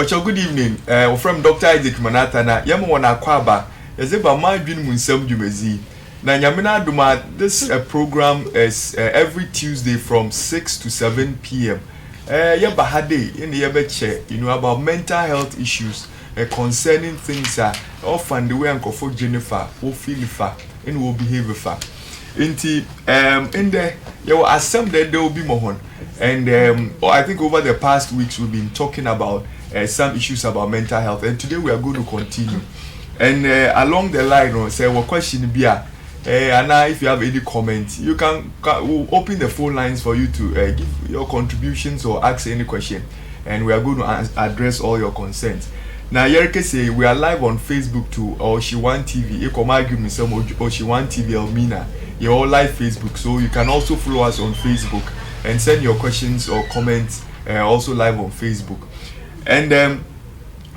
But your good evening. From Dr. Isaac Manata na yamu wana kwaba. Yazeba madwin mu nsem dwumezi. Na nyamena duma this program is every Tuesday from 6 to 7 p.m. Yeba hade in yebeche, about mental health issues concerning things often the way uncofo Jennifer will feel fa and will behave fa. Inti in there you will assemble there will be more. And I think over the past weeks we've been talking about some issues about mental health, and today we are going to continue. And along the line, say what question be and now if you have any comments, you can we'll open the phone lines for you to give your contributions or ask any question, and we are going to address all your concerns. Now, Yerke say we are live on Facebook too, or She1 TV. You come argue me some or She1 TV Elmina. You're all live Facebook, so you can also follow us on Facebook and send your questions or comments also live on Facebook. And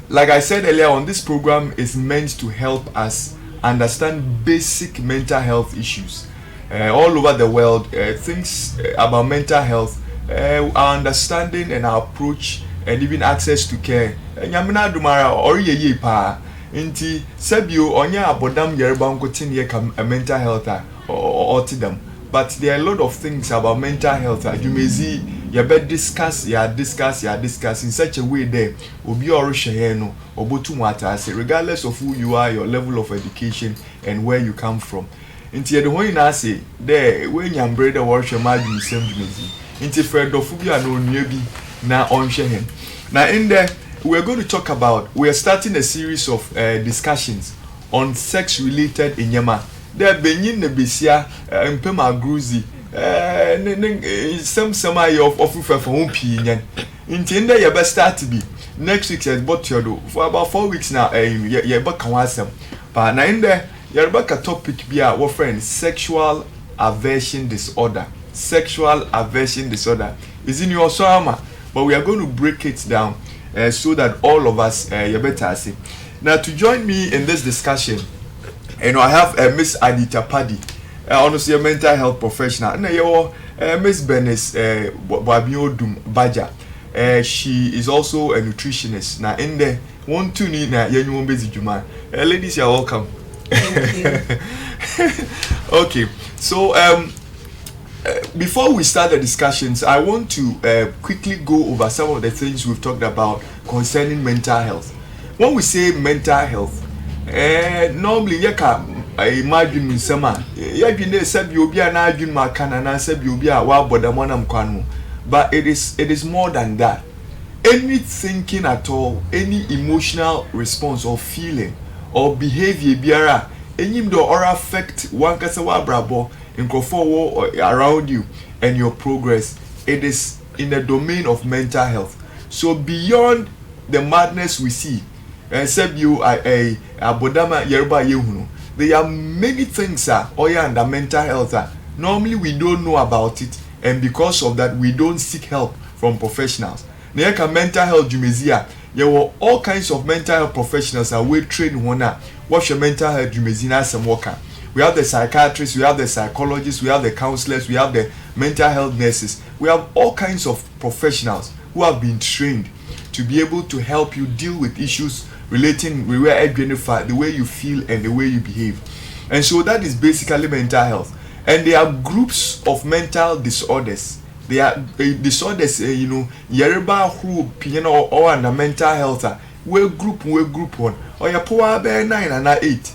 like I said earlier on, this program is meant to help us understand basic mental health issues all over the world. Things about mental health, our understanding and our approach, and even access to care. Nyamina dumara oriye pa inti sebio onya abodam yereba nkotin ye mental health or autism. But there are a lot of things about mental health you may see you better discuss in such a way there obi or share no obotu wata say regardless of who you are, your level of education and where you come from. Inti the one na say there when you brother worship Nsem dwumezi inti fredophobia no nyebi na onhwe him. Now in there we're going to talk about, we are starting a series of discussions on sex related inyama. There benyin ne besia mpema gruzi some of ofufa for umpi nyan. Intende you best start to be next week is but you for about 4 weeks now you back kanwasem. But now in there you back a topic be our friend sexual aversion disorder. Sexual aversion disorder is in your soma, but we are going to break it down so that all of us you better see. Now to join me in this discussion, I have Miss Anita Paddy, honestly a mental health professional, and Miss Benes Babiodum Baja. She is also a nutritionist. Now in there, one two need na yenyum busy juma. Ladies, you're welcome. Thank you. Okay, so before we start the discussions, I want to quickly go over some of the things we've talked about concerning mental health. When we say mental health, normally I imagine Nsem yadwene sabi obi na adwene makana na sabi obi a wa bodamonam kwano, but it is more than that. Any thinking at all, any emotional response or feeling or behavior biara enyim do or affect one kasa wa brabo nkrofo around you and your progress, it is in the domain of mental health. So beyond the madness we see, said you abodama yerba yehunu, there are many things under mental health normally we don't know about it, and because of that we don't seek help from professionals. Neka mental health jumezia, there were all kinds of mental health professionals we train one. What's your mental health jumezina some worker? We have the psychiatrists, we have the psychologists, we have the counselors, we have the mental health nurses. We have all kinds of professionals who have been trained to be able to help you deal with issues relating with the way you feel and the way you behave. And so that is basically mental health. And there are groups of mental disorders. There are disorders, Yereba who or under mental health. We group one. Or your poor bear 9 and 8.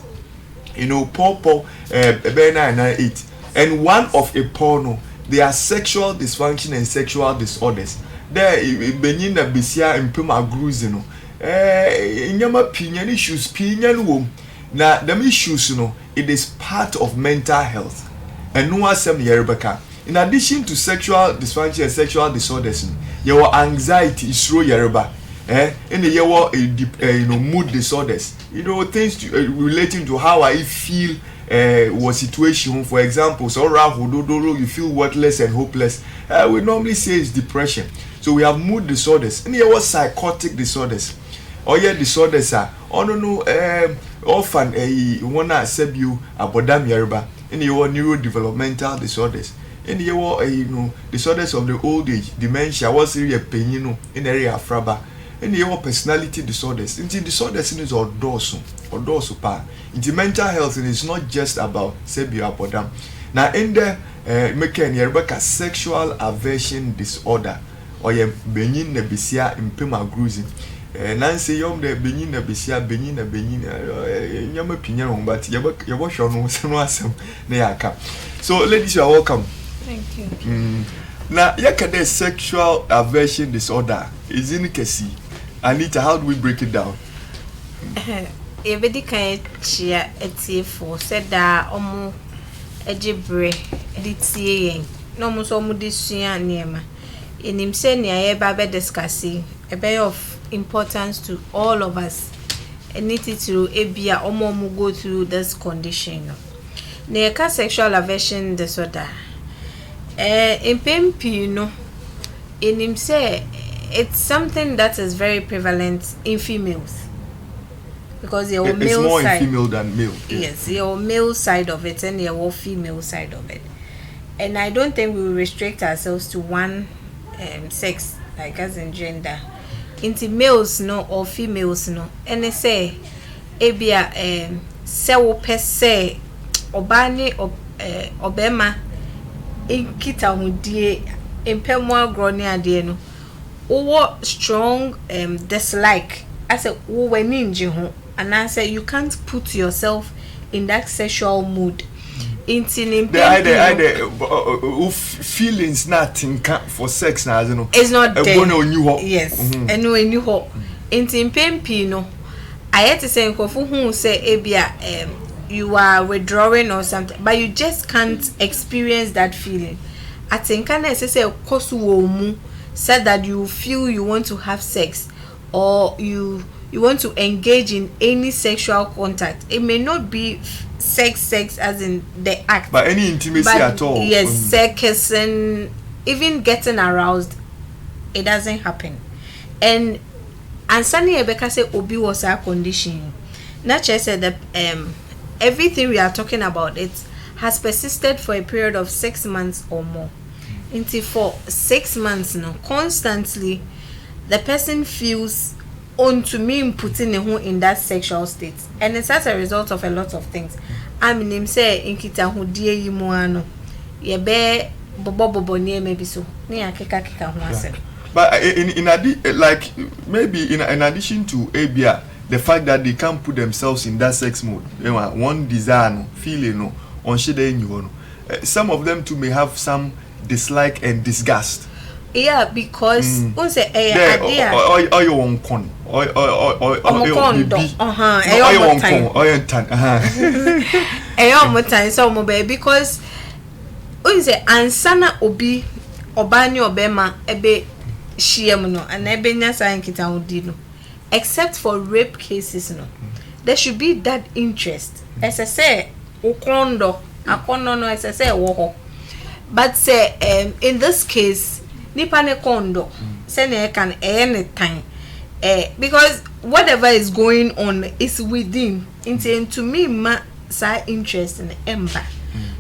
Popo bear 9 and 8. And one of a porno, there are sexual dysfunction and sexual disorders. There benina besia impema gruzino. Inyama pinyan issues pinyan wom. Now them issues it is part of mental health. And no asem yerbeka. In addition to sexual dysfunction and sexual disorders, your anxiety is through yerba. In the year mood disorders, things relating to how I feel what situation. For example, so you feel worthless and hopeless. We normally say it's depression. So we have mood disorders, and there was psychotic disorders. Disorders are often wanna sub you abodam yerba. In your neurodevelopmental disorders. In your disorders of the old age, dementia was really a pain in area fraba. any your personality disorders. Inti disorders is or pa. Inti mental health is not just about sebi apodam. Now in the make any sexual aversion disorder or ye benin na bisia impema gruising. Nancy yom de benin na bisia benin nyama pinya but yabo show no asem na yaka. So ladies, you are welcome. Thank you. Now yakade sexual aversion disorder is in kesi. Anita, how do we break it down? Everybody can cheer for said that omo ejibre editiye no mo so mo disua niema enim se ne aye ba be discussing a bit of importance to all of us and need to ebia omo mo go through this condition ne ka sexual aversion disorder in pempi no enim se it's something that is very prevalent in females. Because your male more side, in female than male. Yes, your male side of it and your female side of it. And I don't think we will restrict ourselves to one sex, like as in gender. Into males no or females no. And they say, ebia se wo per se obani obema inkita hundie impemwa groni ade no. Owo strong dislike as a weni nje ho. And I say you can't put yourself in that sexual mood. The feelings nothing for sex now, you know. It's not there. Yes. And when you ho in Pempino, I had to say who say ebia you are withdrawing or something, but you just can't experience that feeling. I think I say kosu said that you feel you want to have sex or you want to engage in any sexual contact. It may not be sex as in the act, but any intimacy at all. Yes, sex and even getting aroused, it doesn't happen. And Sunny Rebecca said Obi was our condition. Nature said that everything we are talking about it has persisted for a period of 6 months or more. Until for 6 months now, constantly the person feels on to me putting in that sexual state, and it's as a result of a lot of things. I mean, him say in kita hu die yi mu ano ye be bobo near maybe so near keka hu ase. But in like maybe in addition to abia the fact that they can't put themselves in that sex mode, one desire no feeling no on shede no, some of them too may have some dislike and disgust. Yeah, because or you won't con or so because unse ansana obi obani obema ebe shiem no and ebe nya san kita odi no, except for rape cases no, there should be that interest as I say ukondo akono no as I say wo, but say in this case nipa ne kondo say na can anytime because whatever is going on is within into me ma sa interest in ember.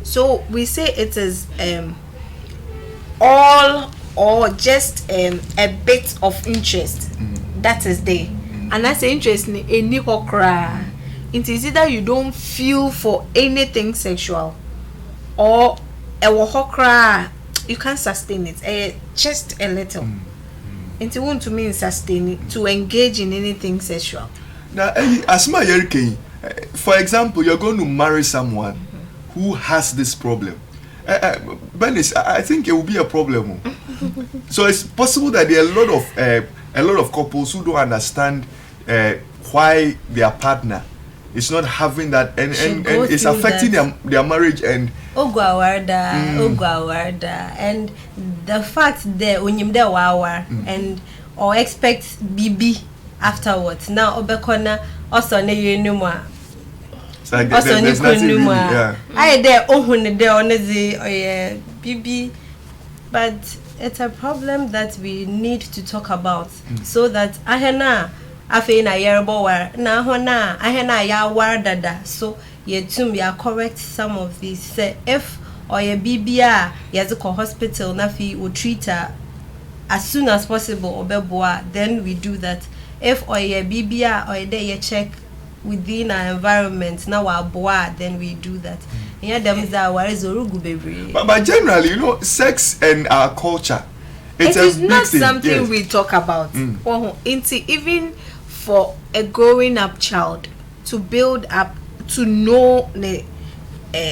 So we say it is all or just a bit of interest that is there, and that's the interest in any hokra. It is either you don't feel for anything sexual or a hokra you can't sustain it just a little. It won't to mean sustain it to engage in anything sexual. Now asma yerike, for example, you're going to marry someone who has this problem. Benis, I think it will be a problem. So it's possible that there are a lot of couples who don't understand why their partner is not having that and it's affecting their marriage and ogwawarda and the fact that unyimde wawa and or expect BB afterwards. Now obekona also ne yenuma also ni kunuma I there ohun there onezi BB, but it's a problem that we need to talk about so that ahena afe na yerbo war na hona ahena ya war dada, so yetum ya correct some of these. Say if or ye BBA yaziko hospital na fi o treat her as soon as possible obeboa, then we do that. If oye bibia or day check within our environment now our boa, then we do that. Yeah, them is our zorugu baby. But generally, you know, sex and our culture, it is not something we talk about. Even for a growing up child to build up to know the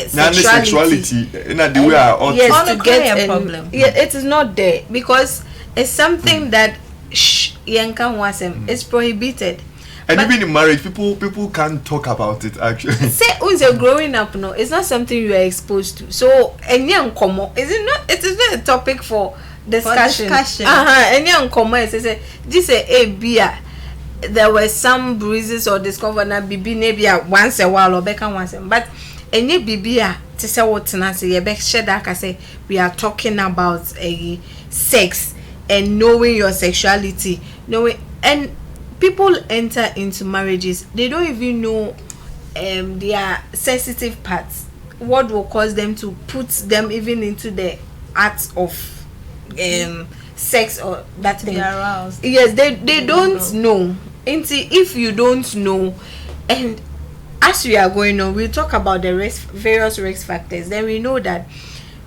sexuality not the way our yes, to get a problem. Yeah, it is not there because it's something that it's prohibited. And but even in marriage, people can't talk about it actually. Say who's a growing up, no, it's not something you are exposed to. So any uncommon it is not a topic for discussion. Any uncommon is say this a beer. There were some bruises or discovered na bibi nebia once a while or beka once, but any bibia to say what na say you be share that say we are talking about a sex and knowing your sexuality, knowing. And people enter into marriages, they don't even know their sensitive parts, what will cause them to put them even into the act of sex or that thing. Aroused. Yes, they don't know. If you don't know, and as we are going on, we'll talk about the various risk factors, then we know that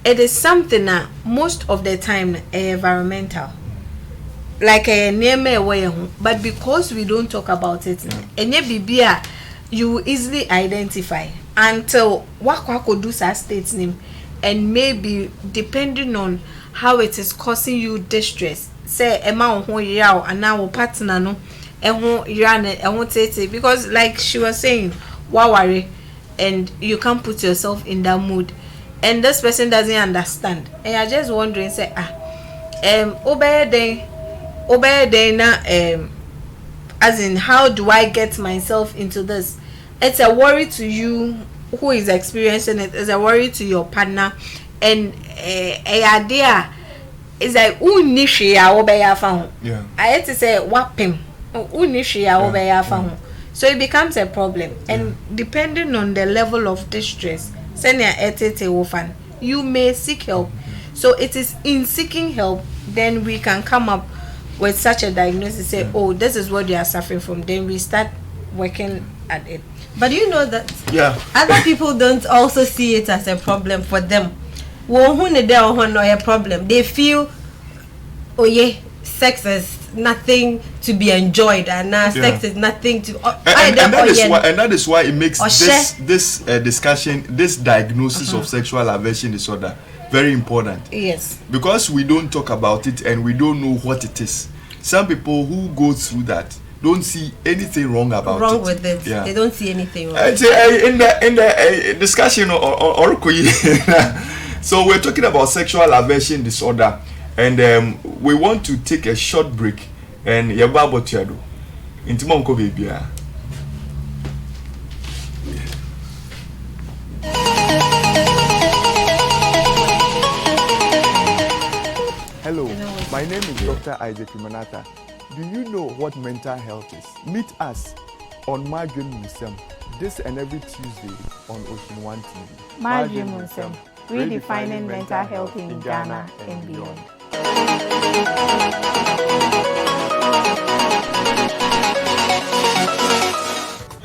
it is something that most of the time environmental, like a name way, but because we don't talk about it, and you easily identify until what could do states name, and maybe depending on how it is causing you distress, say amount who yaw and now partner no and won't say it because like she was saying, worry, and you can't put yourself in that mood, and this person doesn't understand, and you're just wondering, say obey na as in how do I get myself into this? It's a worry to you who is experiencing it, it's a worry to your partner, and a idea is like unishia obey found. Yeah, I had to say wapim unishia obey found. So it becomes a problem, and depending on the level of distress, send your etete ofan, you may seek help. So it is in seeking help then we can come up with such a diagnosis, say, oh, this is what you are suffering from, then we start working at it. But you know that other people don't also see it as a problem for them. A problem. They feel, oh yeah, sex is nothing to be enjoyed, and now sex is nothing to. And that is why it makes this discussion, this diagnosis of sexual aversion disorder, very important. Yes. Because we don't talk about it and we don't know what it is. Some people who go through that don't see anything wrong with it. Yeah. They don't see anything wrong. In the discussion so we're talking about sexual aversion disorder, and we want to take a short break and yababo tiado. Intimonko baby. Hello, my name is Dr. Nsem. Do you know what mental health is? Meet us on Nsem this and every Tuesday on Ocean One TV. Nsem, redefining mental health in Ghana and beyond.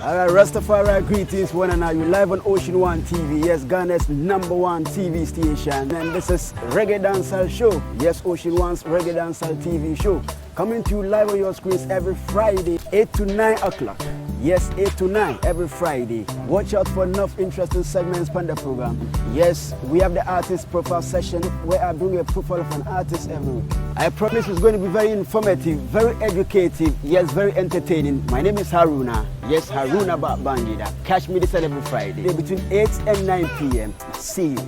Alright, Rastafari greetings, one and all. You live on Ocean One TV, yes, Ghana's #1 TV station, and this is Reggae Dancehall Show. Yes, Ocean One's Reggae Dancehall TV show, coming to you live on your screens every Friday, 8 to 9 o'clock. Yes, 8 to 9 every Friday. Watch out for enough interesting segments on the program. Yes, we have the artist profile session where I bring a profile of an artist every week. I promise it's going to be very informative, very educative, yes, very entertaining. My name is Haruna. Yes, Haruna Bandida. Catch me this every Friday between 8 and 9 p.m. See you.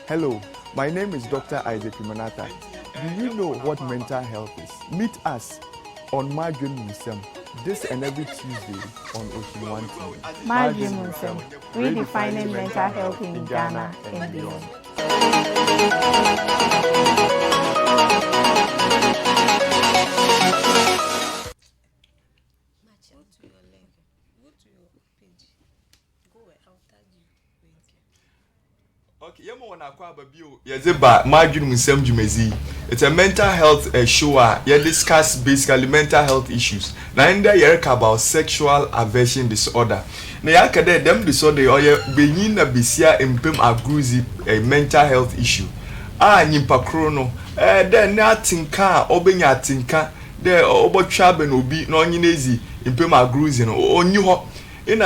Hello, my name is Dr. Nsem. Do you know what mental health is? Meet us on Nsem this and every Tuesday on Ocean One TV. Nsem, redefining mental health in Ghana and beyond. Okay, it's a mental health show. You discuss basically mental health issues. Now in there you about sexual aversion disorder. Now you them disorder or you begin a bisia impem agruzi a mental health issue. Nyimpa krono then na tinka obenya tinka there obo trabe no bi no nyinezi impem agruzi no onyu ho.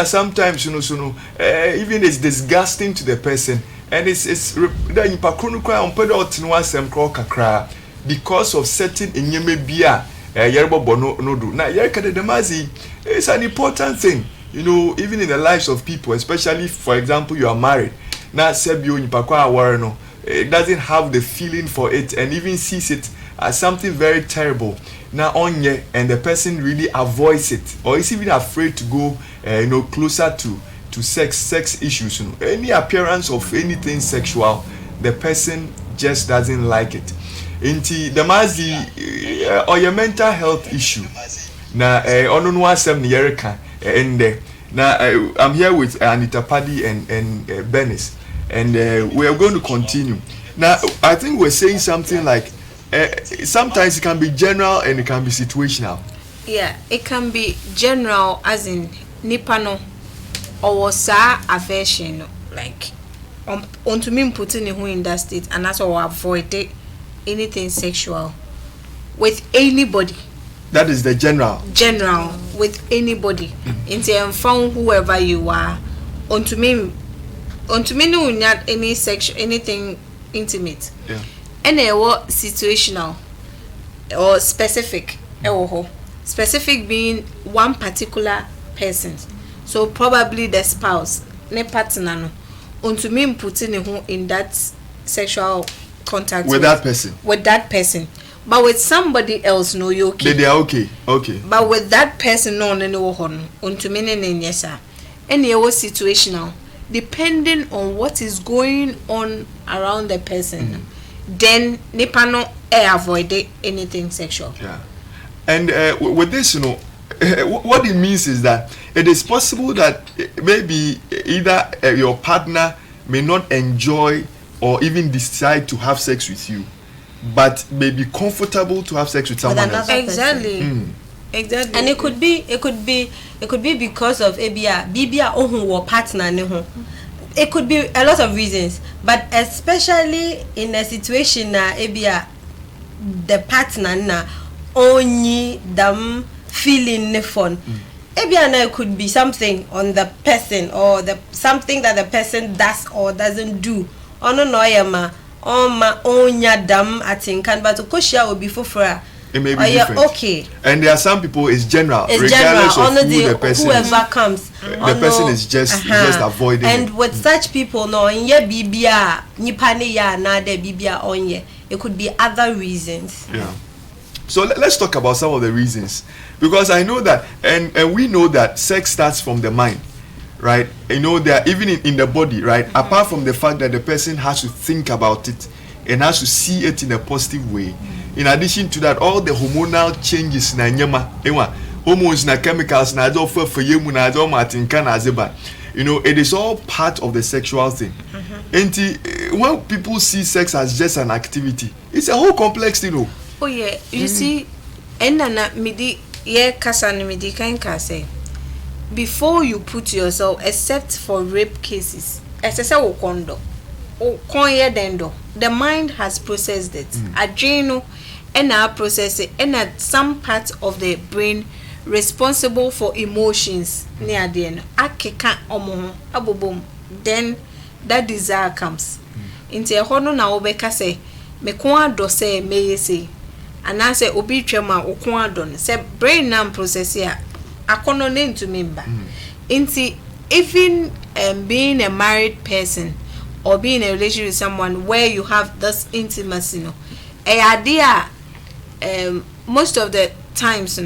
Sometimes even it's disgusting to the person. And it's because of certain inyeme bia yerbo bono no do. Now it's an important thing, even in the lives of people, especially for example you are married. Now sebio nyipakwa warno it doesn't have the feeling for it and even sees it as something very terrible. Now onye and the person really avoids it or is even afraid to go closer to sex issues. Any appearance of anything sexual, the person just doesn't like it. Inti the mazi or your mental health issue. Na ono no asem ne yereka ende. Now I'm here with Anita Paddy and Benis, and we are going to continue. Now I think we're saying something like sometimes it can be general and it can be situational. Yeah, it can be general as in nipano or sa aversion, like onto me putting who in that state and that's why avoid anything sexual with anybody. That is the general with anybody. Into found whoever you are onto me no not any sexual anything intimate. Yeah. Any what situational or specific. Specific being one particular person. So probably the spouse, ne partner no. Unto me putting in that sexual contact with that person. With that person. But with somebody else, no, you okay. They are okay. Okay. But with that person, no, unto me yes, sir. Any situational, depending on what is going on around the person, then nipano avoid anything sexual. Yeah. And with this, what it means is that it is possible that maybe either your partner may not enjoy or even decide to have sex with you, but may be comfortable to have sex with someone else. Exactly. Exactly. And it could be because of bibia ohun partner ne ho. It could be a lot of reasons, but especially in a situation na the partner na only them feeling ne fun. It could be something on the person or something that the person does or doesn't do. Ono noyama ma onya dam atinkan but koshia will be for it may be different. Okay. And there are some people it's general. It's regardless general. of who the person whoever is. comes. The person is just avoiding and it. with such people no bibia nipane ya na de bibia onye. It could be other reasons. Yeah. So let's talk about some of the reasons, because I know that and we know that sex starts from the mind, right? That even in the body, right? Apart from the fact that the person has to think about it and has to see it in a positive way. In addition to that, all the hormonal changes na nyama, hormones na chemicals na do for yemu na do matinka na zeba. It is all part of the sexual thing. And when people see sex as just an activity, it's a whole complex thing. Oh yeah, you see, na midi ye kasa ni midi kan say before you put yourself, except for rape cases, the mind has processed it. Adrenal and now process it, and at some part of the brain responsible for emotions near the end. Then that desire comes. Into a hono na obeka say me kwa do say me say and I say obi twema okwa don say brain nam process ya akono ne to member. Into even being a married person or being in a relationship with someone where you have this intimacy, a idea most of the times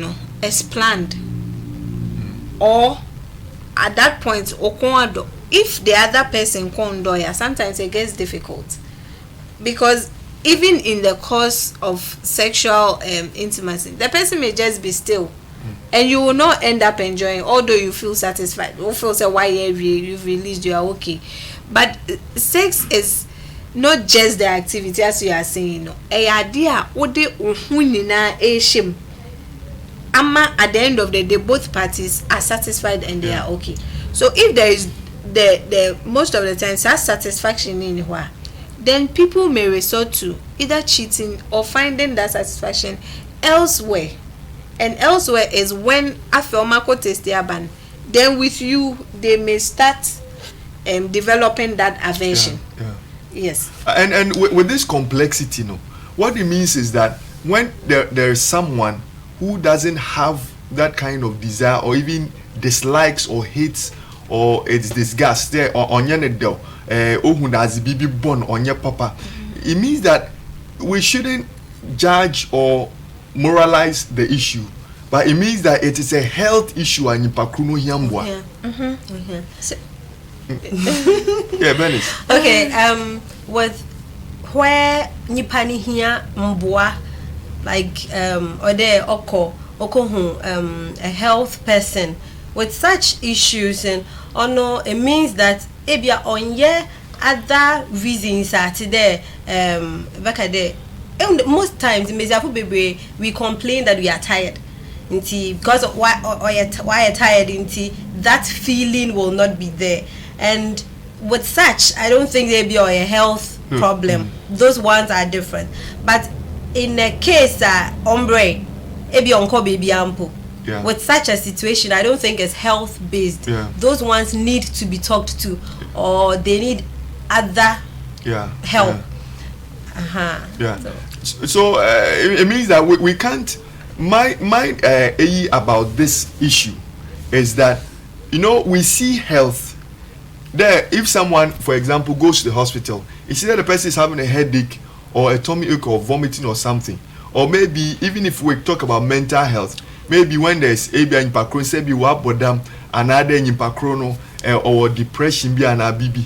is planned, or at that point if the other person can't do it, sometimes it gets difficult because even in the course of sexual intimacy, the person may just be still, and you will not end up enjoying, although you feel satisfied. You feel say why you've released, you are okay. But sex is not just the activity, as you are saying. No, idea ode ohunina shame. Ama at the end of the day, both parties are satisfied and they are okay. So if there is the most of the time satisfaction in where, then people may resort to either cheating or finding that satisfaction elsewhere. And elsewhere is when after Marco test their ban, then with you they may start developing that aversion. Yes. And with this complexity, what it means is that when there is someone who doesn't have that kind of desire or even dislikes or hates or it's disgust there or on bibi born on your papa, it means that we shouldn't judge or moralize the issue, but it means that it is a health issue and impakruno hiambwa. Yeah, Benis. Okay, with where nipani here mbwa, like or there oko a health person with such issues, and no, it means that ebia onye other reasons are there back there. And most times we complain that we are tired because of why are tired, that feeling will not be there. And with such, I don't think they be a health problem. Those ones are different. But in a case hombre ebi onko baby ample, with such a situation, I don't think it's health based. Those ones need to be talked to, or they need other help. So it means that we can't. My about this issue is that we see health there. If someone, for example, goes to the hospital, you see that the person is having a headache or a tummy ache or vomiting or something, or maybe even if we talk about mental health, maybe when there's ABI in Pakron, say be what bodam another in Pakrono or depression be an abibi,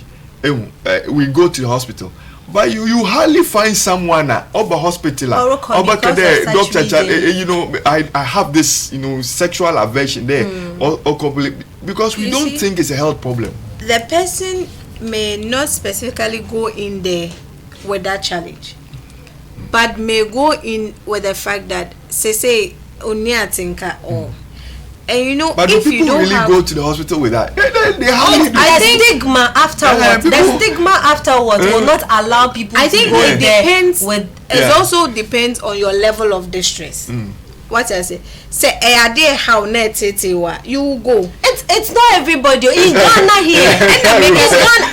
we go to the hospital. But you hardly find someone over hospital doctor, I have this sexual aversion there or because we don't think it's a health problem. The person may not specifically go in there with that challenge, but may go in with the fact that say tinka or and but if people you don't really go to the hospital with that, they hardly do. I think stigma afterwards. The stigma afterwards will not allow people to go it there depends with. It also depends on your level of distress. What I say how you go. It's not everybody in Ghana here.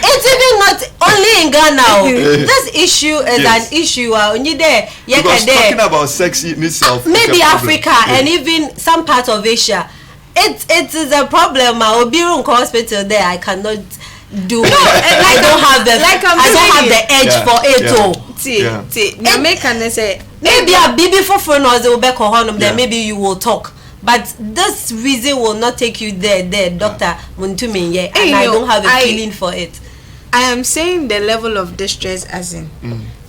It's even not only in Ghana. This issue is an issue. Because talking about sex in itself, maybe Africa and even some parts of Asia, it is a problem. I'll be in hospital there. I cannot do. I don't have the. I don't have the edge for it. Maybe a baby for phone or the then maybe you will talk. But this reason will not take you there, Doctor Muntumi, and I don't have a feeling for it. I am saying the level of distress as in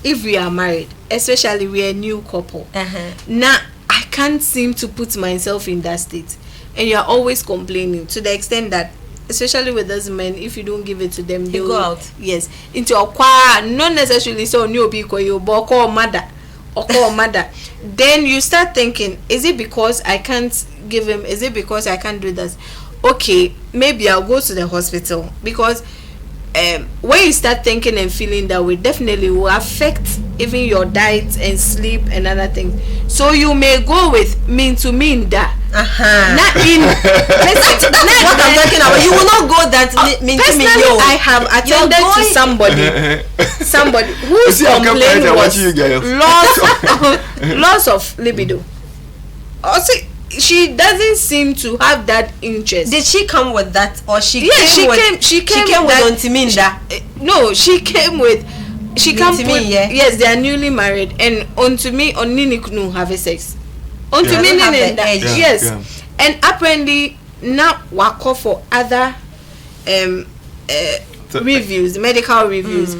if we are married, especially we are a new couple. Now I can't seem to put myself in that state, and you are always complaining to the extent that, especially with those men, if you don't give it to them, they go out. Yes, into a choir, not necessarily so new people you call mother. Or call mother, then you start thinking, is it because I can't give him? Is it because I can't do this? Okay, maybe I'll go to the hospital, because when you start thinking and feeling that way, definitely will affect even your diet and sleep and other things. So you may go with mean that. Not in. That's what I'm talking about. You will not go that mean to me. I have attended to somebody whose complaint was loss of libido. Also, she doesn't seem to have that interest. Did she come with that, or she came with Ontiminda? No, she came with. She came with. Yes, they are newly married, and Ontumi Oninikunu have a sex. Ontumi yes, and apparently now work for other reviews, medical reviews,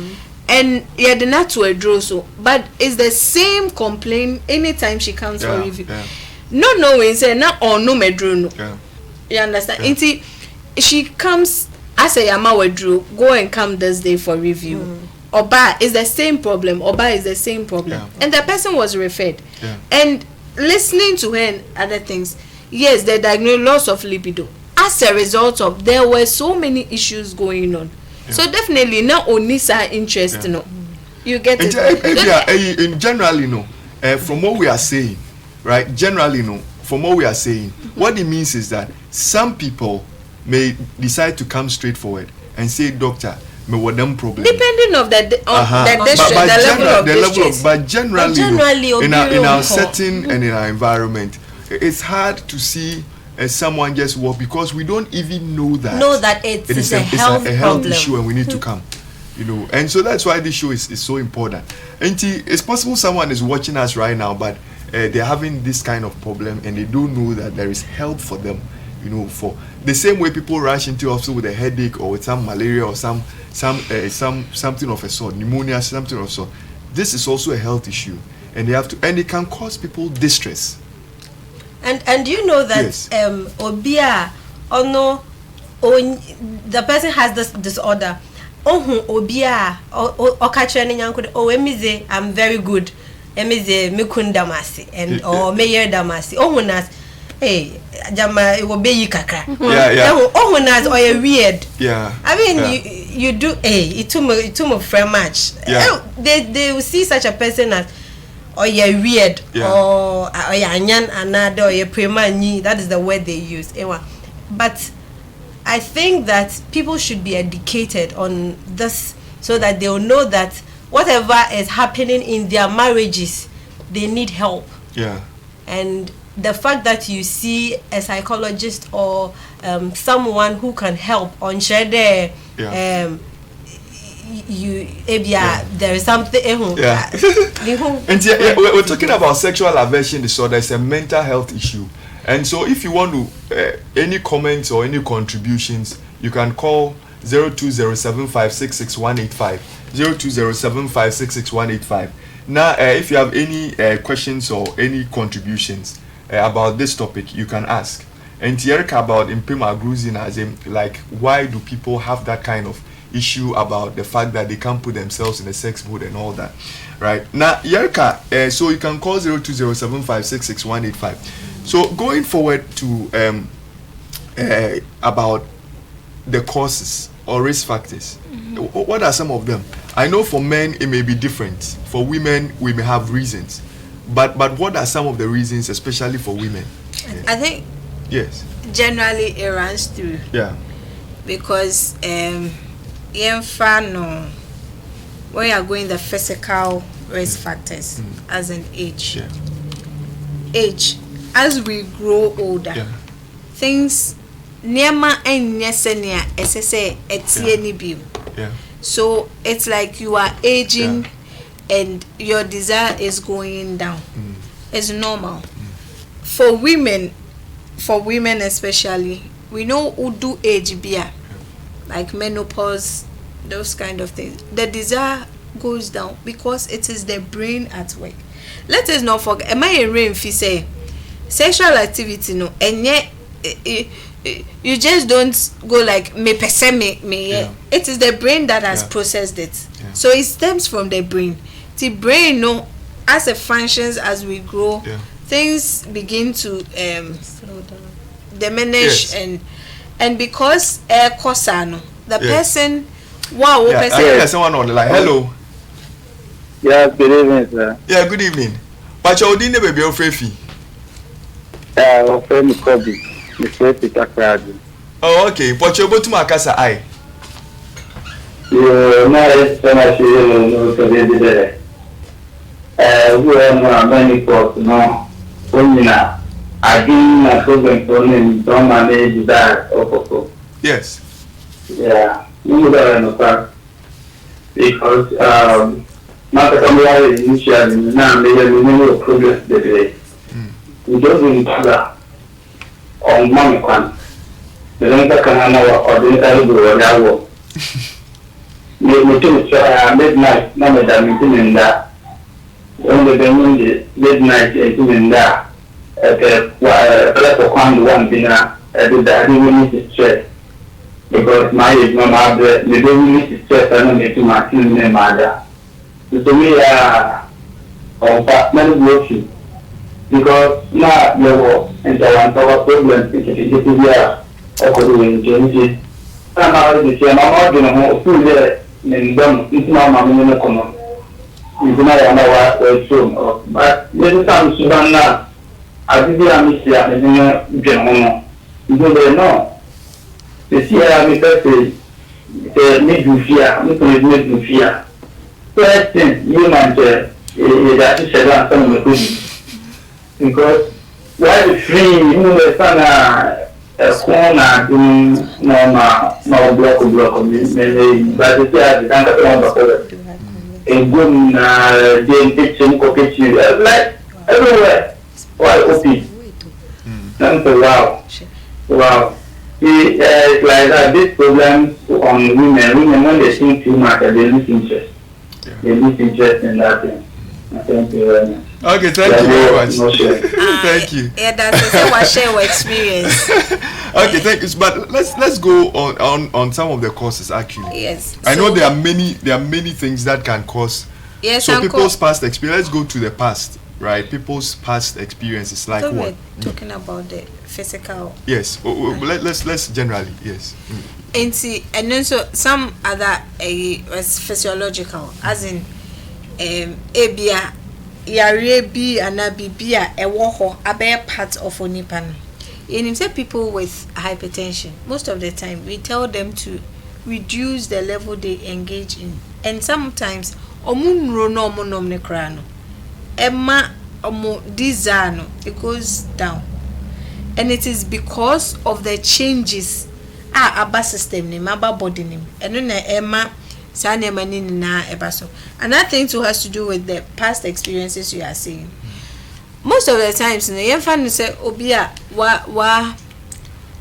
and yeah, the not to a draw so, but it's the same complaint anytime she comes for review. Not knowing say na or no medro no. You understand? Inti she comes as a yama wedro, go and come this day for review. Oba is the same problem. Oba is the same problem. And the person was referred. And listening to her and other things, yes, they diagnosed loss of libido. As a result of there were so many issues going on. So definitely now Onisa interest, no. You get it. In generally, no. From what we are saying, right? Generally, no. From what we are saying, what it means is that some people may decide to come straight forward and say, doctor, me what them problem. Depending on the level of distress. But generally in our setting and in our environment, it's hard to see someone just walk because we don't even know that it is a health issue and we need to come, you know. And so that's why this show is so important. And it's possible someone is watching us right now, but they're having this kind of problem and they don't know that there is help for them, you know. For the same way people rush into hospital with a headache or with some malaria or something of a sort, pneumonia, something of a sort. This is also a health issue, and it can cause people distress. And you know that obia ono the person has this disorder. Obia okachre ni nyanko emize I'm very good. Emize mikundamasi and or mayor damasi. Nas hey jama it will be you kakra. Nas or a weird. I mean you do it too much friend match. They will see such a person as or you're weird or you're another or you're premani. That is the word they use. But I think that people should be educated on this so that they'll know that whatever is happening in their marriages, they need help. And the fact that you see a psychologist or someone who can help on share there there is something and we're talking about sexual aversion disorder. It's a mental health issue, and so if you want to any comments or any contributions, you can call 0207566185 0207566185. Now if you have any questions or any contributions about this topic, you can ask. And Tierka about impima gruzin as in, like, why do people have that kind of issue about the fact that they can't put themselves in a sex mode and all that, right? Now, Yerka, so you can call 0207566185. So going forward to about the causes or risk factors, what are some of them? I know for men it may be different. For women we may have reasons, but what are some of the reasons, especially for women? I think generally it runs through because when you are going the physical risk factors as an age. Age, as we grow older, things nema and yesenia SSA etieni so it's like you are aging and your desire is going down. It's normal. For women especially, we know who do age beer, like menopause, those kind of things. The desire goes down because it is the brain at work. Let us not forget, am I a rain fi say sexual activity no, and yet you just don't go like me pese me. It is the brain that has processed it. So it stems from the brain. The brain no, as it functions as we grow, things begin to slow down, diminish, and because air cosano, the person someone on the line. Hello. Good evening, sir. Good evening. But you didn't baby your free. Friend Kobe. Oh, okay. But you to my casa I. You know so much there. We are many folks no. When I didn't going to manage that also. Yes. Yeah. You know that because not only initially now they have no progress today. We don't need that on money can. The don't can have our ordinary work. midnight, no matter meeting in that. When the midnight in that, one dinner, I didn't need to stress. Because my age, my mother, they don't need to stress, I don't need to my children, mother. To me, on fact, many working. Because now, level, and I want our problems, if you get to hear, or doing changes. Somehow, the same amount of food there, and done, it's not my minimum economy. You do not know what soon. But many times, Sudanna, I did not miss it, and then, you don't know. The Sierra because they make you fear, make you fear. First thing, you might is that you should have some of the because while the free, you know, the son a corner doing no block, but the Sierra is not a good kitchen, like everywhere. Why open? Wow. It's like that. This problem on women when they think too much, they lose interest. Yeah. They lose interest in that thing. Thank you very much. Okay, thank you very much. Thank you. Yeah, that's what share our experience. Okay, thank you. But let's go on some of the causes actually. Yes. I know there are many things that can cause. Yes. So people's past experience. Let's go to the past, right? People's past experiences like so what? We're talking about the physical. Yes. Let's generally yes. And then so some other physiological, as in abia yare bi anabibia ewo a bare part of onipan. In say people with hypertension, most of the time we tell them to reduce the level they engage in, and sometimes omunro no omunom ne kra no emma omo dizano it goes down, and it is because of the changes aba system ni aba body ni eno na emma sana mani na ebaso. Another thing too has to do with the past experiences you are saying. Most of the times no yen fan say obia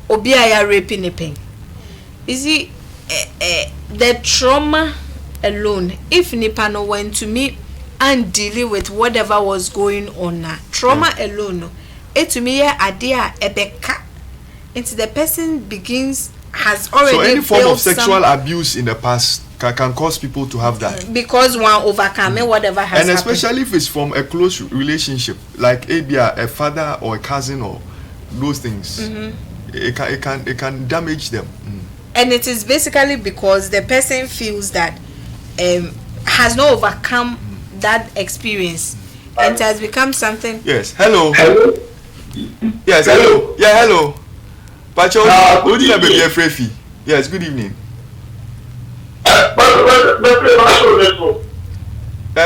ya raping pain. You see the trauma alone, if nipa no went to me and dealing with whatever was going on now, trauma alone it to me idea ebeka into the person has already. So any form of sexual abuse in the past can cause people to have that because one overcome whatever has and happened. Especially if it's from a close relationship like a father or a cousin or those things. It can damage them. And it is basically because the person feels that has not overcome that experience and it has become something. Yes. Hello. Yes. Hello. Yeah. Hello. Pacho, who did baby Frefi? Yes. Good evening.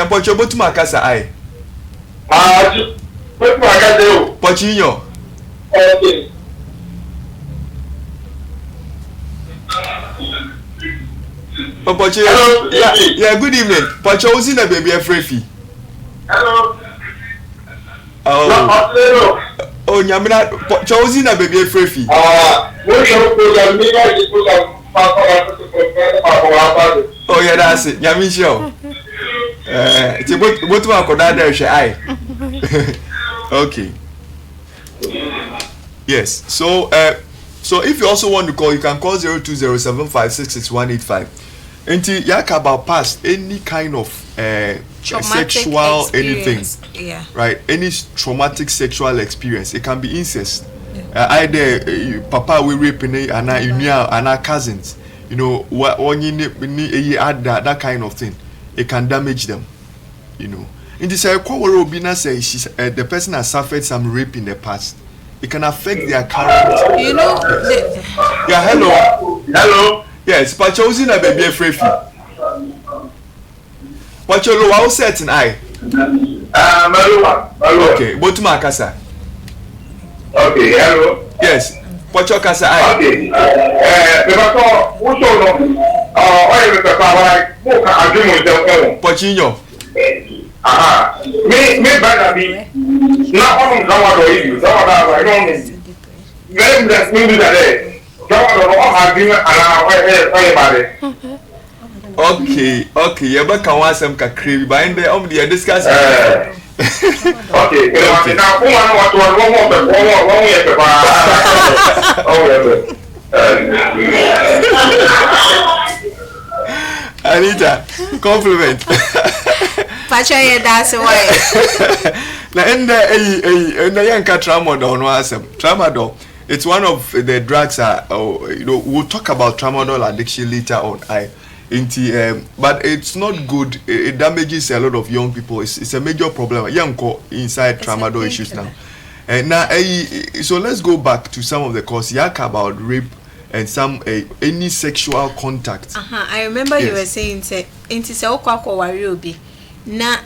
Pacho, but to Makasa I. Pochinho. Okay. Pacho. Yeah. Good evening. Pacho, who's in the baby Frefi? Hello. Oh, Nyamina, choosing a baby Frefi. Oh, yeah, that's it. Yamin show. It's what to I. Okay. Yes. So if you also want to call, you can call 0207566185. And yak about past any kind of sexual experience. anything, yeah, right? Any traumatic sexual experience. It can be incest. Either papa we raping and our cousins. You know when you add that kind of thing, it can damage them. You know. In this Robina says the person has suffered some rape in the past. It can affect their character. You know. Yeah. Hello. Yes, Pacho's in a baby Frefi. Pacho, I was certain I. Okay, but to Makasa. Okay, hello. Yes, Pacho Kasa I. Okay. Pochinho. Me better be. Now I'm going to you. I don't Okay. You better can want some kakri. But in there, they are discussing. Okay. Now, Anita, compliment. Pacha, that's why. Now, in the young tramadol, no asem. Tramadol, it's one of the drugs. We'll talk about tramadol addiction later on. But it's not good. It damages a lot of young people. It's a major problem. Young inside tramadol issues now. And now, so let's go back to some of the causes. Yak about rape and some any sexual contact. I remember you were saying na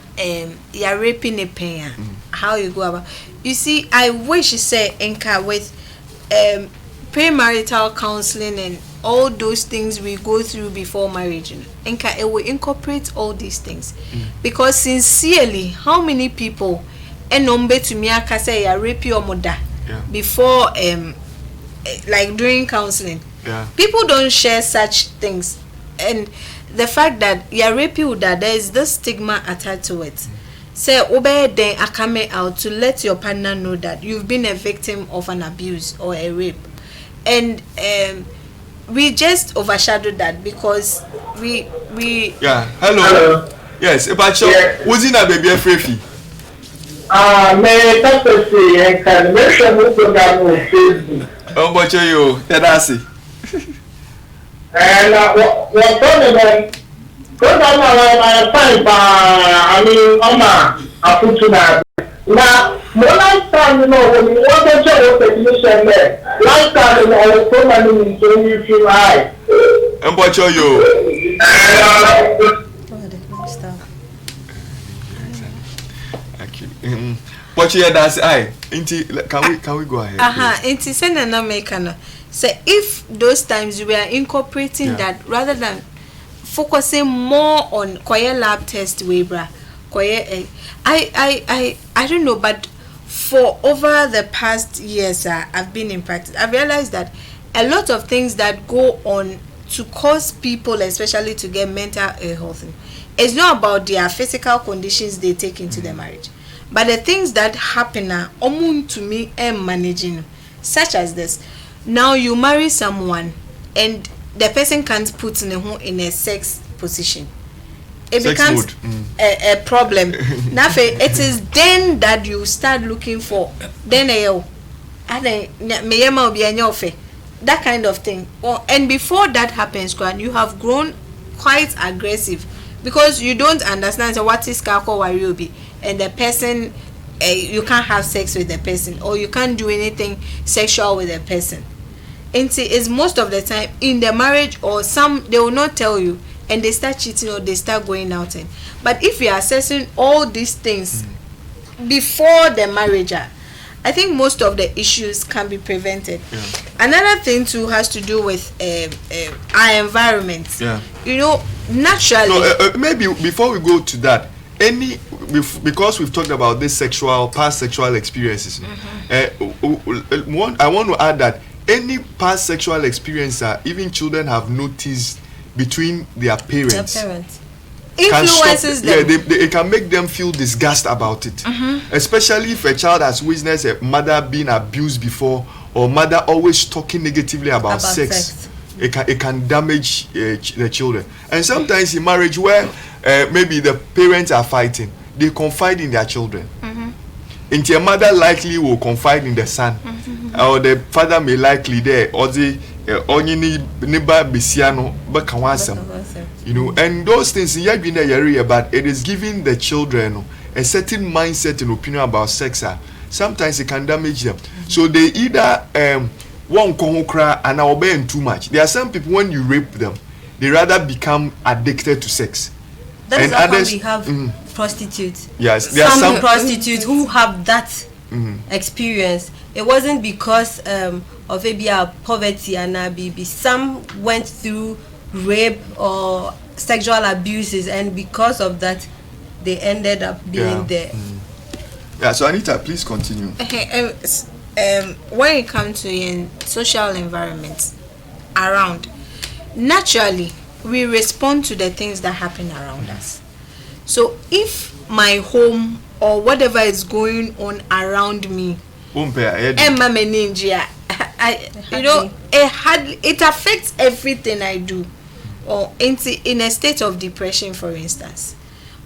you're raping a pain. How you go about? You see, I wish you say Enka with premarital counseling and all those things we go through before marriage. Enka, it will incorporate all these things because sincerely, how many people enombe to me say you rape your mother before like during counseling? People don't share such things, and the fact that you rape you that there is this stigma attached to it. Say obey then I come out to let your partner know that you've been a victim of an abuse or a rape, and we just overshadowed that because we hello. Yes, about your was in a baby free. May I say I can make sure we program on Facebook. Oh, but you, that's it. And what problem? Because I'm fine, I mean, I put to that. Now, last time, when you want to show the definition there, last time, I was so many when you feel high. And what you? But yeah, that's can we go ahead? Inti send an American. Say if those times we are incorporating that rather than focusing more on choir lab test Webra, choir I don't know, but for over the past years I've been in practice, I've realized that a lot of things that go on to cause people especially to get mental health, it's not about their physical conditions they take into the marriage, but the things that happen are to me and managing, such as this. Now you marry someone and the person can't put in a sex position. It sex becomes a problem. Now it is then that you start looking for that kind of thing. And before that happens, you have grown quite aggressive because you don't understand what is kako wariobi, and the person you can't have sex with the person or you can't do anything sexual with the person. And it's most of the time in the marriage, or some they will not tell you and they start cheating or they start going out. But if we are assessing all these things before the marriage, I think most of the issues can be prevented. Another thing too has to do with our environment. Naturally. No, maybe before we go to that, because we've talked about this past sexual experiences, I want to add that any past sexual experience even children have noticed between their parents. Influences them. Yeah, it can make them feel disgust about it. Especially if a child has witnessed a mother being abused before, or mother always talking negatively about sex. It can damage the children. And sometimes in marriage where maybe the parents are fighting, they confide in their children. And your mother likely will confide in the son, or the father may likely there, or the and those things but it is giving the children a certain mindset and opinion about sex. Sometimes it can damage them. So they either won't cry and obey too much. There are some people when you rape them, they rather become addicted to sex. That is others, we have prostitutes. Yes, there are some prostitutes who have that experience. It wasn't because of maybe poverty and maybe some went through rape or sexual abuses, and because of that, they ended up being there. Yeah. So Anita, please continue. When it comes to social environments around, naturally, we respond to the things that happen around us. So if my home or whatever is going on around me, it affects everything I do. Or in a state of depression, for instance,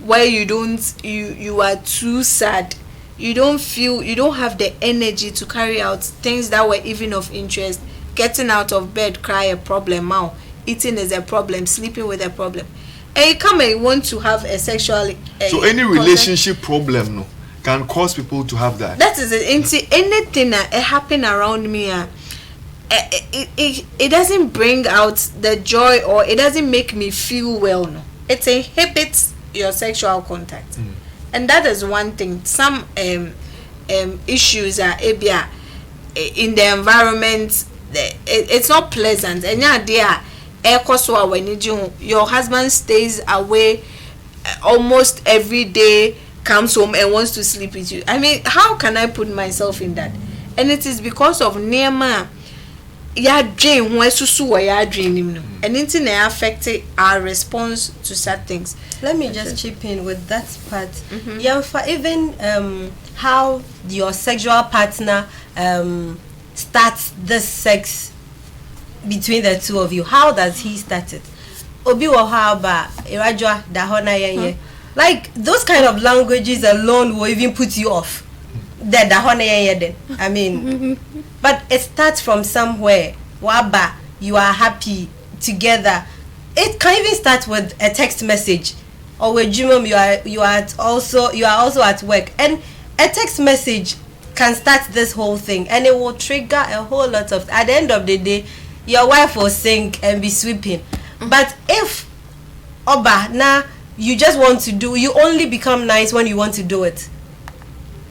where you are too sad, you don't have the energy to carry out things that were even of interest. Getting out of bed, cry a problem now. Eating is a problem. Sleeping with a problem. And you come and you want to have a sexual. So any relationship problem no can cause people to have that. That is it. Anything that happen around me, it doesn't bring out the joy, or it doesn't make me feel well. No, it inhibits your sexual contact, and that is one thing. Some issues are in the environment. It's not pleasant, and when your husband stays away almost every day, comes home and wants to sleep with you. I mean, how can I put myself in that? And it is because of Nema dream and anything that affected our response to certain things. Let me just chip in with that part. Yeah, for even how your sexual partner starts the sex between the two of you. How does he start it? Obi wa haba irajwa dahona yenye. Like those kind of languages alone will even put you off. That dahona yenye then. I mean, but it starts from somewhere. Waba, you are happy together. It can even start with a text message, or with Jumum, you are also at work, and a text message can start this whole thing, and it will trigger a whole lot of. At the end of the day, your wife will sing and be sweeping. But if Oba now you just want to do, you only become nice when you want to do it.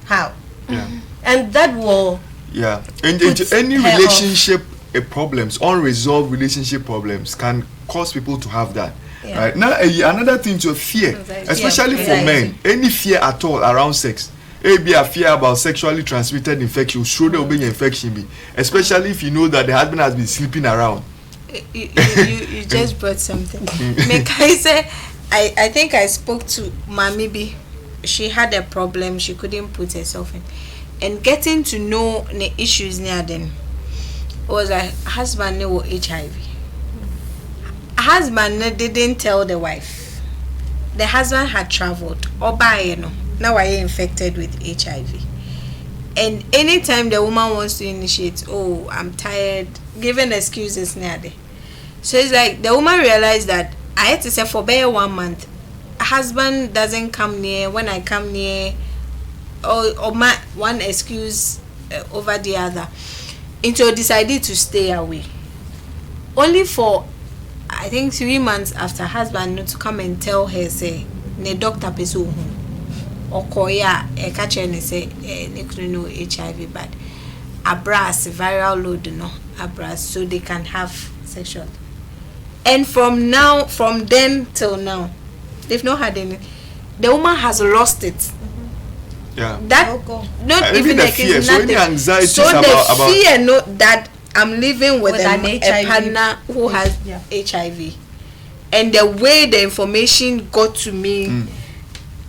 How? Yeah. And that will. Yeah. And any relationship problems, unresolved relationship problems can cause people to have that. Yeah. Right now, another thing to fear, especially for men, any fear at all around sex. Be a fear about sexually transmitted infection, should there be infection be, especially if you know that the husband has been sleeping around. You just brought something. I think I spoke to Mami B. She had a problem she couldn't put herself in, and getting to know the issues near them was a husband knew HIV. Husband didn't tell the wife. The husband had traveled or now I am infected with HIV. And anytime the woman wants to initiate, oh, I'm tired, giving excuses near there. So it's like the woman realized that I had to say for bare 1 month, husband doesn't come near. When I come near, or my one excuse over the other, until decided to stay away. Only for I think 3 months after husband to come and tell her say, ne doctor peso or koya e catch and say ne couldn't know HIV, but abras viral load no abras, so they can have sexual. And from then till now, they've not had any. The woman has lost it. Yeah. That not even the like fear. it's So nothing. any anxiety So the about fear that I'm living with an a partner who has HIV, and the way the information got to me,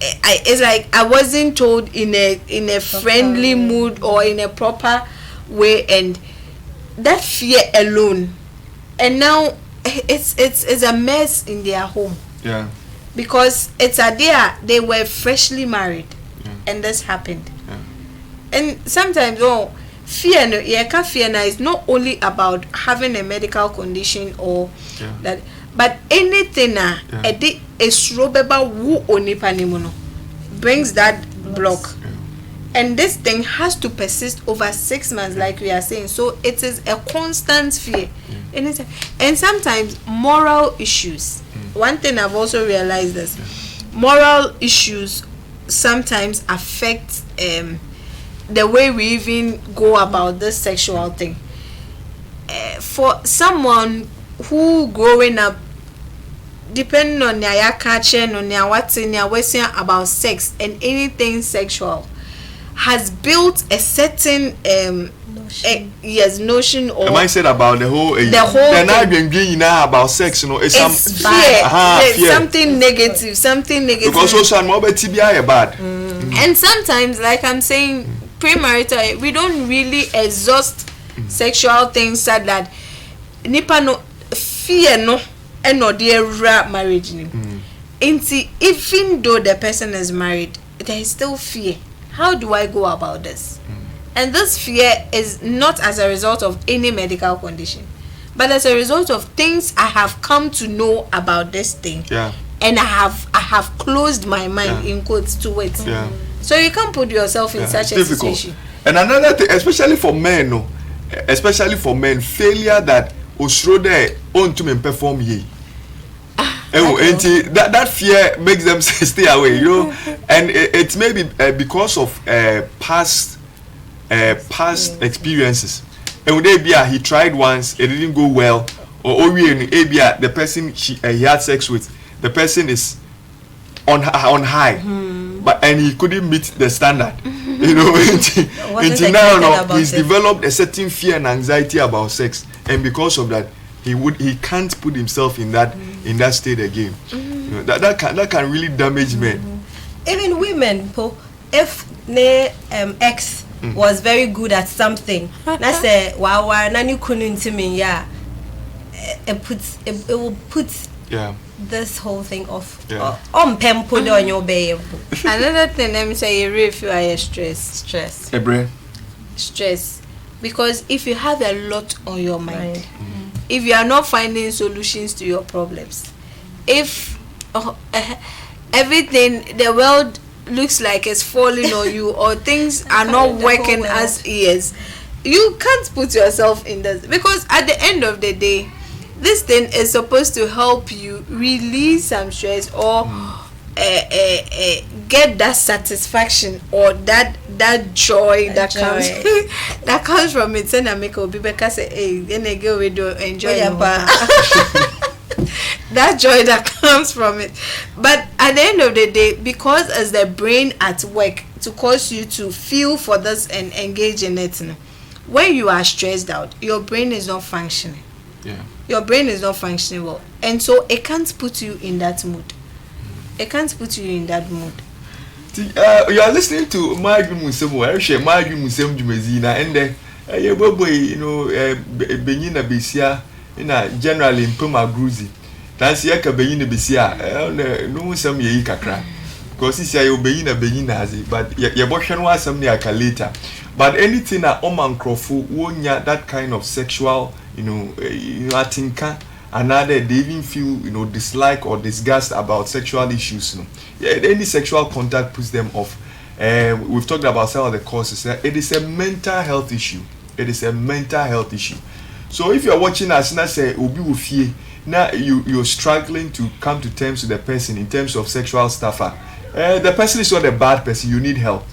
it's like I wasn't told in a friendly mood or in a proper way, and that fear alone, and now it's a mess in their home. Yeah. Because it's a day they were freshly married, and this happened. Yeah. And sometimes fear is not only about having a medical condition or that, but anything brings that block. And this thing has to persist over 6 months, like we are saying. So it is a constant fear. And sometimes moral issues. One thing I've also realized is moral issues sometimes affect the way we even go about this sexual thing. For someone who growing up, depending on their culture, on their what's in their way about sex and anything sexual, has built a certain notion or the mindset about the whole thing. Then I've been doing now about sex, you know, it's some fear. Something negative because also I'm about TBI bad. And sometimes, like I'm saying, premarital, we don't really exhaust sexual things so that nipa no fear no and no dear marriage. Even though the person is married, there is still fear. How do I go about this? And this fear is not as a result of any medical condition, but as a result of things I have come to know about this thing. Yeah. And I have closed my mind in quotes to it. Yeah. So you can't put yourself in such a situation. And another thing, especially for men, failure that Osrode on to perform ye. That fear makes them stay away, you know, and it's maybe because of past experiences. And maybe he tried once, it didn't go well, or the person he had sex with, the person is on high, and he couldn't meet the standard, you know. Until now, he's developed a certain fear and anxiety about sex, and because of that, he can't put himself in that state again. You know, that can really damage men. Even women, if the ex was very good at something, let's say wow, nani couldn't me, yeah, it will put this whole thing off. On pempo on your babe. Another thing, let me say, you feel I stress. Stress, because if you have a lot on your mind. If you are not finding solutions to your problems, if everything, the world looks like it's falling on you, or things are not working as is, you can't put yourself in this, because at the end of the day, this thing is supposed to help you release some stress or get that satisfaction or that joy that comes that comes from it. And I make a baby say, hey, then I go with enjoy that joy that comes from it. But at the end of the day, because as the brain at work to cause you to feel for this and engage in it, when you are stressed out, your brain is not functioning. Your brain is not functioning well, and so it can't put you in that mood. You are listening to my Nsem. I share my Nsem Jumezina, and then you know, Benina Besia, generally in Puma Gruzi. That's Yaka Benina Besia, no some ye kakra. Because it's your Benina, but your boyfriend was some near later. But anything that Oman Crawford won't that kind of sexual, I think. Another, they even feel, dislike or disgust about sexual issues. Any sexual contact puts them off. We've talked about some of the causes. It is a mental health issue. So if you're watching us and say, Obi Wufie, now you're struggling to come to terms with the person in terms of sexual stuff. The person is not a bad person. You need help.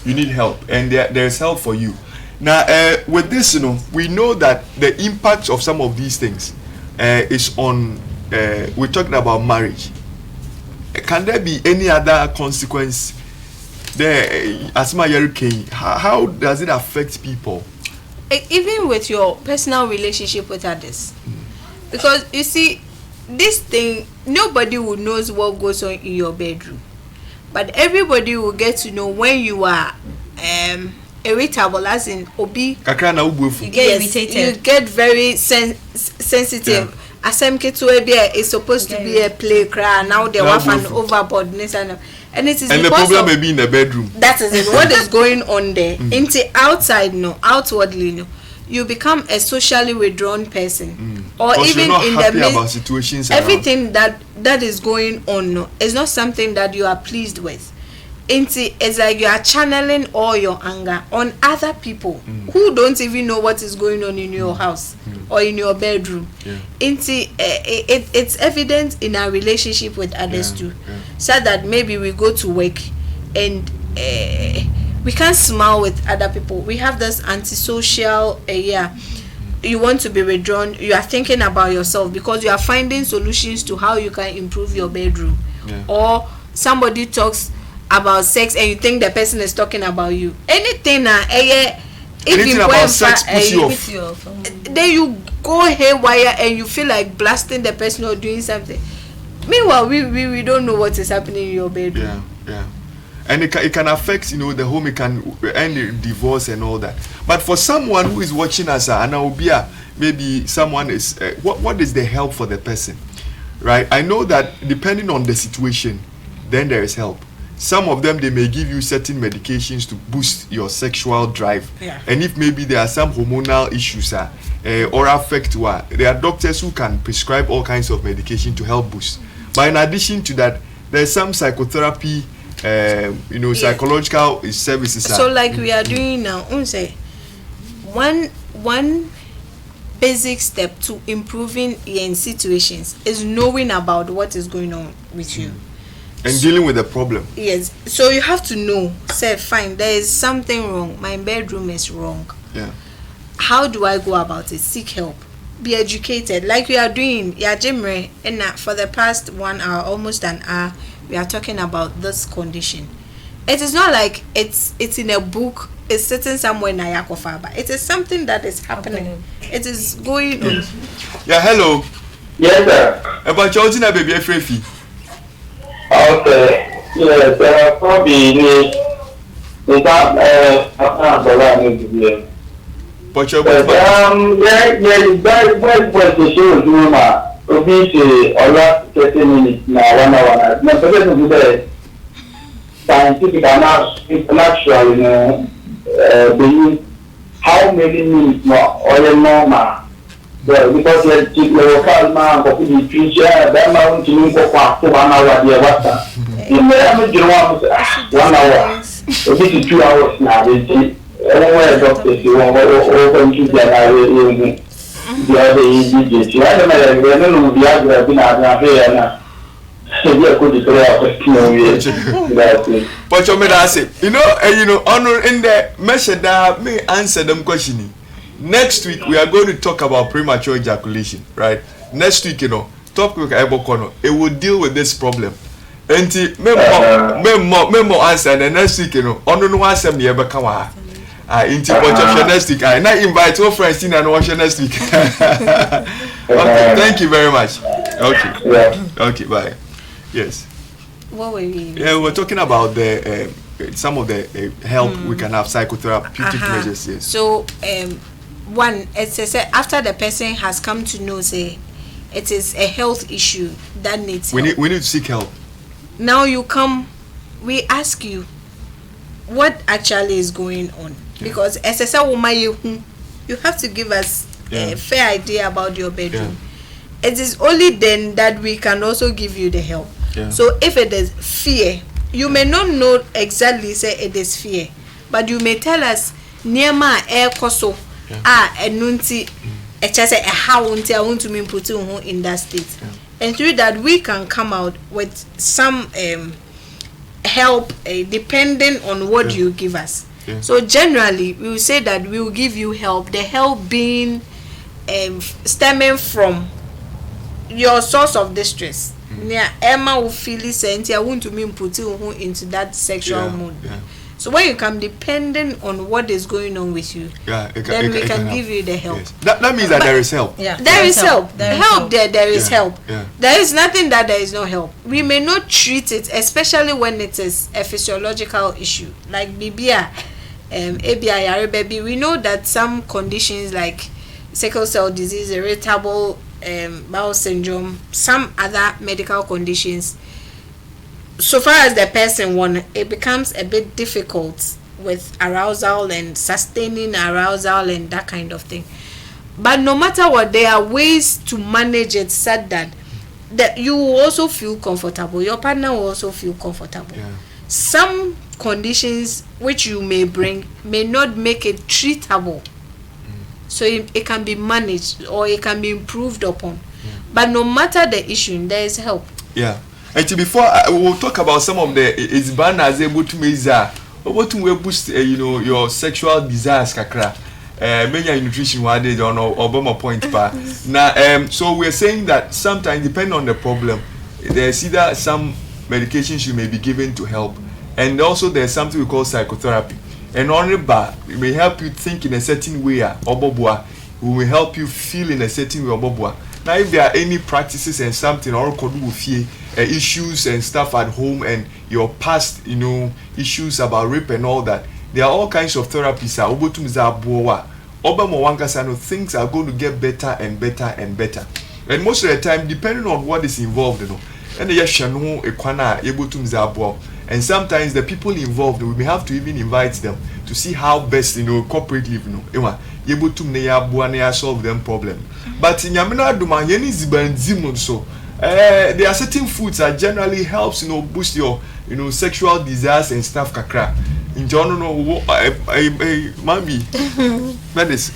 And there's help for you. Now, with this, we know that the impact of some of these things is on, we're talking about marriage. Can there be any other consequence there? Asma Yerike, how does it affect people? Even with your personal relationship with others. Because you see, this thing, nobody will knows what goes on in your bedroom. But everybody will get to know when you are irritable, as in Obi. You get irritated. You get very sensitive. Asemke to is supposed to be a play cry. Now they have an overboardness and it is. And the problem may be in the bedroom. That is it. What is going on there? Into outside, outwardly, you become a socially withdrawn person, or even in the midst situations. Everything that is going on is not something that you are pleased with. It's like you are channeling all your anger on other people who don't even know what is going on in your house or in your bedroom. It's evident in our relationship with others too. So that maybe we go to work and we can't smile with other people. We have this antisocial you want to be withdrawn. You are thinking about yourself because you are finding solutions to how you can improve your bedroom. Or somebody talks about sex and you think the person is talking about you. Anything Anything you about sex puts you off. then you go haywire and you feel like blasting the person or doing something. Meanwhile, we don't know what is happening in your bedroom. Yeah. And it can affect, the home. It can end in divorce and all that. But for someone who is watching us, maybe someone is, what is the help for the person, right? I know that depending on the situation, then there is help. Some of them, they may give you certain medications to boost your sexual drive. Yeah. And if maybe there are some hormonal issues or affect, there are doctors who can prescribe all kinds of medication to help boost. But in addition to that, there's some psychotherapy, psychological services. So like we are doing now, say one basic step to improving in situations is knowing about what is going on with you. And dealing with the problem. Yes. So you have to know, say, fine, there is something wrong. My bedroom is wrong. Yeah. How do I go about it? Seek help. Be educated. Like we are doing, Jimre, and for the past 1 hour, almost an hour, we are talking about this condition. It is not like it's in a book, it's sitting somewhere in Ayakofa, but it is something that is happening. It is going on. Yeah, hello. Yes, sir. About your baby, Frefi. Okay. Yes, probably the that But your the show do obviously a lot 30 minutes now 1 hour. Now, because of the scientific and intellectual, believe how many minutes more or normal. Because the local man of the future, that mountain for 1 hour, dear water. You may have 1 hour, so this is 2 hours now. Anywhere doctors you want open to the other easy. I don't know the other been out here now. But you may say, honor in the measure that may answer them questioning. Next week we are going to talk about premature ejaculation, right? Next week, topic it will deal with this problem. And memo answer the next week, honor no answer me ever come into next week. I now invite all friends in and watch next week. Okay, thank you very much. Okay, bye. Yes. What were we? Yeah, we're talking about the some of the help we can have, psychotherapeutic measures. Yes. So one, it's after the person has come to know, say, it is a health issue that needs help. We need to seek help. Now you come, we ask you what actually is going on, because as I said, you have to give us a fair idea about your bedroom. It is only then that we can also give you the help. So if it is fear, you may not know exactly say it is fear, but you may tell us near my air koso enunti echase how I want to mean put in that state. And through that we can come out with some help depending on what you give us. So generally we will say that we will give you help, the help being stemming from your source of distress. Emma will feel sent. I want to mean put you into that sexual mood. So when you come, depending on what is going on with you, then we can give you the help. That means that there is help. There is help. There is help. There is nothing that there is no help. We may not treat it, especially when it is a physiological issue like BBI, ABI, baby. We know that some conditions like sickle cell disease, irritable bowel syndrome, some other medical conditions, so far as the person wants, it becomes a bit difficult with arousal and sustaining arousal and that kind of thing. But no matter what, there are ways to manage it such that you will also feel comfortable, your partner will also feel comfortable. Some conditions which you may bring may not make it treatable. So it can be managed or it can be improved upon. But no matter the issue, there is help. And before we will talk about some of the is ban as able to measure able to boost your sexual desires kakra. Many nutrition one day on Obama point pa. Now so we're saying that sometimes depending on the problem, there's either some medications you may be given to help, and also there's something we call psychotherapy. and only bar it may help you think in a certain way obobua we will help you feel in a certain way obobua. Now if there are any practices and something or issues and stuff at home and your past issues about rape and all that, there are all kinds of therapies things are going to get better and better and better, and most of the time depending on what is involved and sometimes the people involved, we may have to even invite them to see how best corporate live solve them problem. But in Yamina Duma so there are certain foods that generally helps boost your sexual desires and stuff kakra. In general, mommy, that is,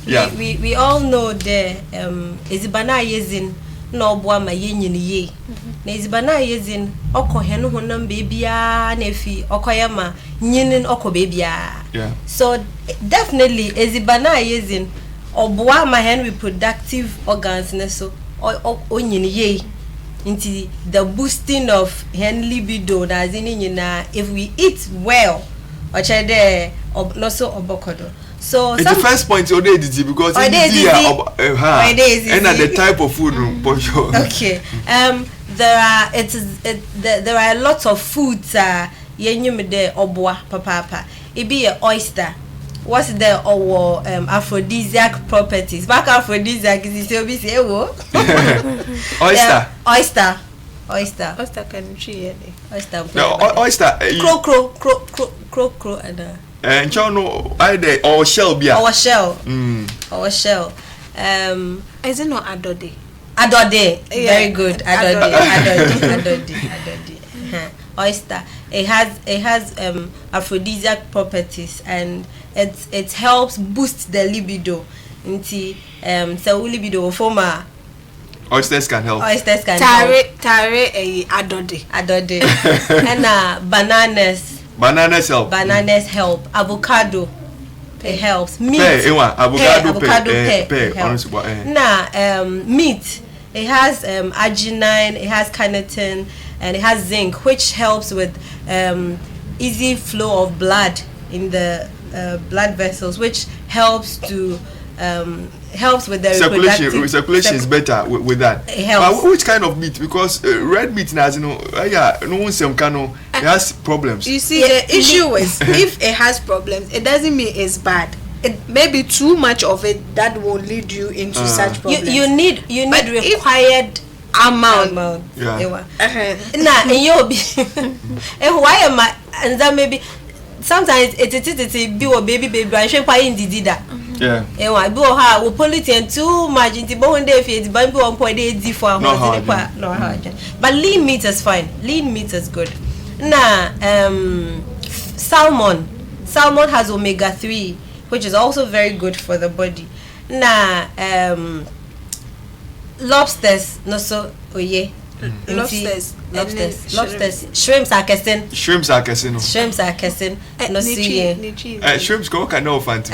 yeah. We all know the Izibana yezin no boa ma yenyin ye. Na Izibana yezin oko henu honam bebia nefi okoyama nyinin oko bebia. Yeah. So definitely Izibana yezin oboa ma hen reproductive organs neso onyin ye. Into the boosting of hen libido na zini if we eat well ochede also obokodo. So the first point already did because and at the type of food for sure. Okay. There are a lot of foods yenyum de obwa papa. It be a oyster. What's the aphrodisiac properties? Back aphrodisiac is say oyster. Oyster can tree. Oyster. No, oyster. Crow and you know either or shell beer. Our shell. Is it not Adode? Adode. Yeah. Very good. Adode. Oyster. It has aphrodisiac properties and it helps boost the libido. Into so libido former. Oysters can help. Tare Adode. And bananas. Bananas help. Avocado. It helps. Meat. Avocado helps. Meat. It has arginine, it has carnitine, and it has zinc, which helps with easy flow of blood in the blood vessels, which helps to helps with the circulation is better with that. It helps. But which kind of meat? Because red meat now, no Nsem it has problems. You see, the issue is if it has problems, it doesn't mean it's bad. It may be too much of it that will lead you into such problems. You need required amount. Yeah. Nah, and you'll be and why am I and that maybe sometimes it be a baby and shape in the dida. Yeah. And why go ha will pollute too much into one day if it's bamboo 1.8 for but lean meat is fine. Lean meat is good. Nah, salmon has omega-3, which is also very good for the body. Nah, lobsters, no so lobsters. Shrimps are kissing. No see. Shrimps go can no fancy.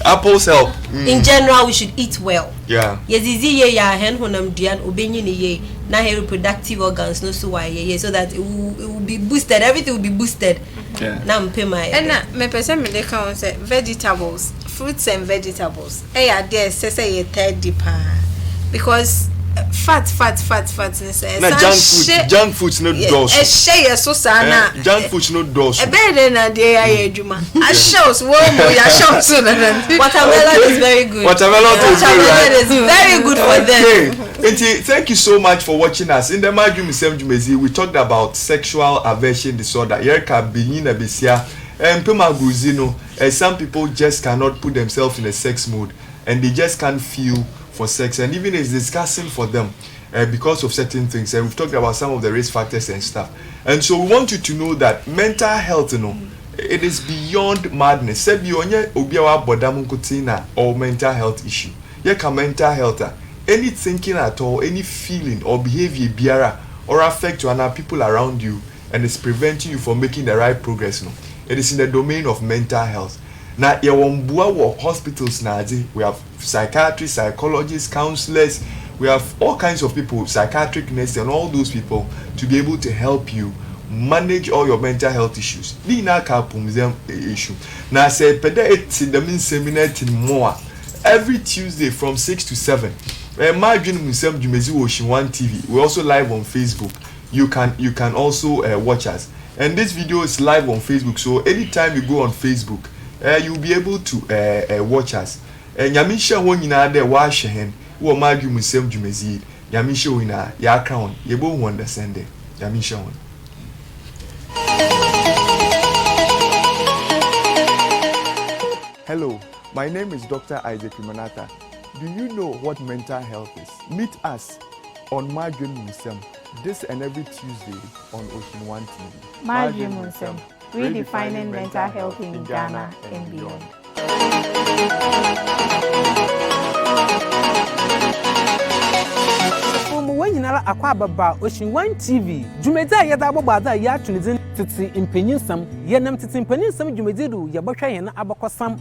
Apples help. In general, we should eat well. Yeah. Yes, hen honam dian obenyi ye na reproductive organs no so why so that it will be boosted. Everything will be boosted. Yeah. Now me my and me person me dey count say vegetables, fruits and vegetables. Are there say third deeper because fat na junk food no dose so sana junk food no dose better na dey adwuma I shows so watermelon is very good. Watermelon is very good for them. Okay. Thank you so much for watching us. In the Nsem Jumezi, we talked about sexual aversion disorder. Yerka Binyina Besia and Pema Gruzino. Some people just cannot put themselves in a sex mode and they just can't feel for sex, and even it's discussing for them because of certain things. And we've talked about some of the risk factors and stuff. And so we want you to know that mental health, it is beyond madness. Sebi onye obiawa bodamunkutina or mental health issue. Yeka mental health, any thinking at all, any feeling or behavior biara or affect you and our people around you, and it's preventing you from making the right progress. It is in the domain of mental health. Now, hospitals now, we have psychiatrists, psychologists, counselors, We have all kinds of people, psychiatric nurses and all those people, to be able to help you manage all your mental health issues. Di na ka pumzem issue. Na say pede it in the seminar more every Tuesday from 6 to 7. Imagine Nsem Jumezi Ocean 1 TV. We're also live on Facebook. You can also watch us. And this video is live on Facebook. So anytime you go on Facebook, you'll be able to watch us. Nyamisha won yina de wa shehen. Wo imagine Nsem Jumezi. Nyamisha wina ya crown. Yebo who understand it. Nyamisha won. Hello, my name is Dr. Isaac Imanata. Do you know what mental health is? Meet us on Margin Nsem this and every Tuesday on Ocean 1 TV. Margin Nsem, redefining mental health in Ghana and beyond. Nyinara akwa baba Ocean 1 TV jumeda yeda abobada ya tunizin titi impenyinsam yenam titi impenyinsam jumedidu yebotwa yen abakosam